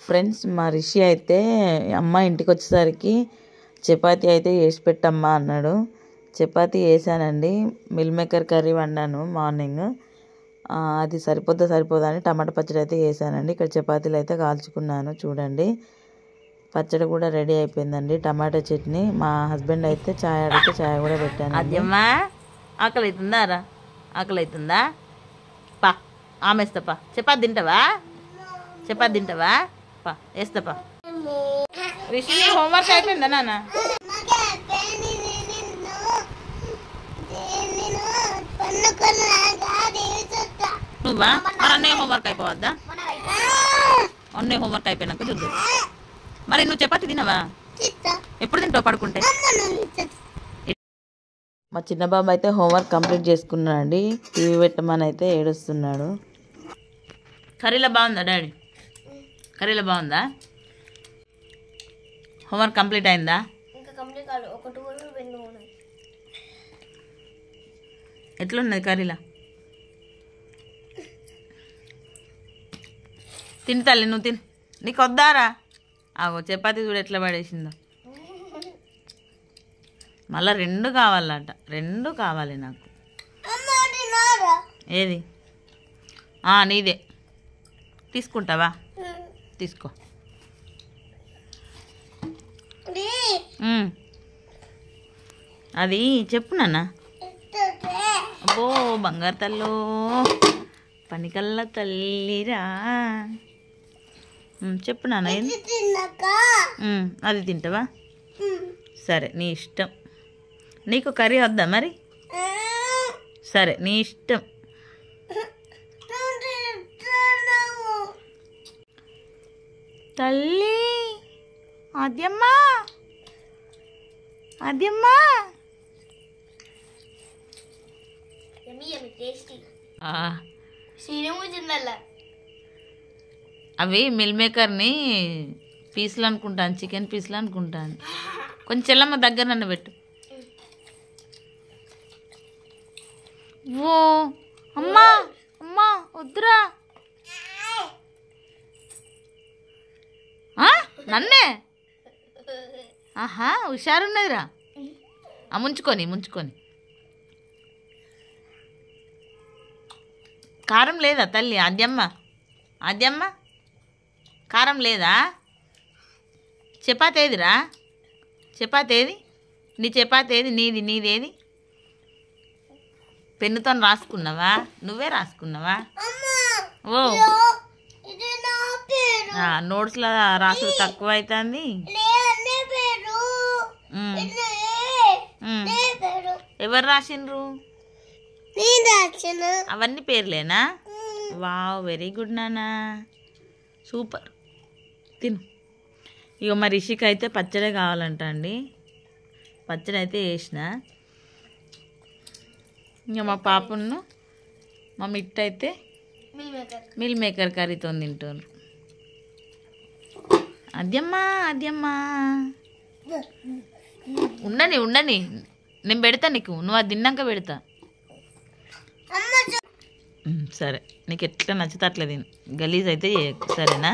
Friends, మా రిషి అయితే అమ్మ ఇంటికి వచ్చేసరికి చపాతీ అయితే వేసి పెట్టమ్మా అన్నాడు. చపాతీ వేసానండి. మిల్ మేకర్ కర్రీ వండాను మార్నింగ్. అది సరిపోదా అని టమాటా పచ్చడి అయితే వేసానండి. ఇక్కడ చపాతీలు అయితే కాల్చుకున్నాను చూడండి. పచ్చడి కూడా రెడీ అయిపోయిందండి. టమాటా చట్నీ. మా హస్బెండ్ అయితే చాయ్ అడిగితే చాయ్ కూడా పెట్టాను. అదేమ్మా ఆకలి అవుతుందా రా? ఆకలి అవుతుందా? పా ఆమెస్తాపా. చపాతీ తింటావా? చపాతీ తింటావా? పా వేస్తాపా. రిషి హోంవర్క్ అయిపోయిందా నాన్న? నువ్వా? మరి అన్నయ్య హోంవర్క్ అయిపోవద్దా? అన్నయ్య హోంవర్క్ అయిపోయినాక చూద్దాం. మరి నువ్వు చపాతీ తినవా? ఎప్పుడు తింటావు పడుకుంటే? మా చిన్న బాబు అయితే హోంవర్క్ కంప్లీట్ చేసుకున్నాడండి. టీవీ పెట్టమని అయితే ఏడుస్తున్నాడు. కర్రీలో బాగుందా డాడీ? కర్రీలో బాగుందా? హోంవర్క్ కంప్లీట్ అయిందా? ఎట్లున్నది కర్రీలా? తిని తల్లి, నువ్వు తిని. నీకు వద్దారా? ఆగో చపాతీ చూడు ఎట్లా పడేసిందో. మళ్ళా 2 కావాలంట. 2 కావాలి నాకు. ఏది? నీదే. తీసుకుంటావా? తీసుకో. అది చెప్పు నాన్న. అబ్బో బంగారు తల్లో, పనికల్ల తల్లిరా. చెప్పు నాన్న. అది తింటావా? సరే నీ ఇష్టం. నీకు కర్రీ వద్దా మరి? సరే నీ ఇష్టం. తల్లి అద్యమ్మా, అద్యమ్మా. అవి మిల్ మేకర్ని పీసులు అనుకుంటాను, చికెన్ పీసులు అనుకుంటాను. కొంచెం చెల్లమ్మ దగ్గర నన్ను పెట్టు. ఓ అమ్మా అమ్మా వద్దురా. నన్నే హుషారున్నదిరా. ముంచుకొని. కారం లేదా తల్లి? ఆద్యమ్మ కారం లేదా? చపాతీ ఏదిరా? చపాతీ ఏది? నీ చపాతీ ఏది? నీదేది? పెన్నుతో రాసుకున్నావా? నువ్వే రాసుకున్నావా? ఓ నోట్స్లో రాసుడు తక్కువ అవుతుంది. ఎవరు రాసిండ్రు? అవన్నీ పేర్లేనా? వావ్, వెరీ గుడ్ నాన్న, సూపర్. తిను. ఇక మా రిషికి అయితే పచ్చడే కావాలంట అండి. పచ్చడి అయితే వేసిన. ఇంకా మా పాపను మా మిట్ట అయితే మిల్ మేకర్ కర్రీతో తింటారు. అద్యమ్మా ఉండని నేను పెడతా నీకు. నువ్వు అది తిన్నాక పెడతా. సరే, నీకు ఎట్లా నచ్చితే అట్లా తిను. గలీజ్ అయితే సరేనా?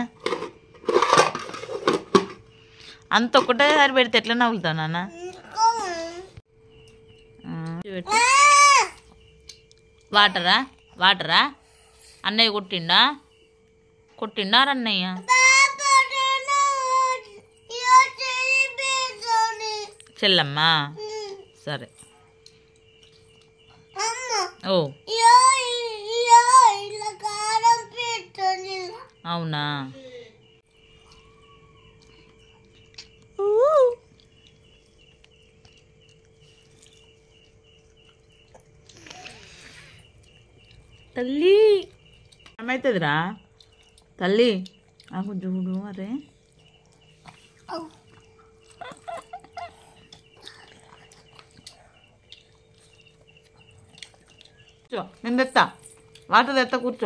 అంత ఒక్కటేసారి పెడితే ఎట్లా నవ్వులుతావు నాన్న? వాటరా? అన్నయ్య కొట్టిండా అన్నయ్య? చెల్లమ్మా సరే. ఓ అవునా? తల్లి ఏమవుతుందిరా తల్లి? చూడు. అరే నేను తెస్తా, వాటర్ తెస్తా, కూర్చో.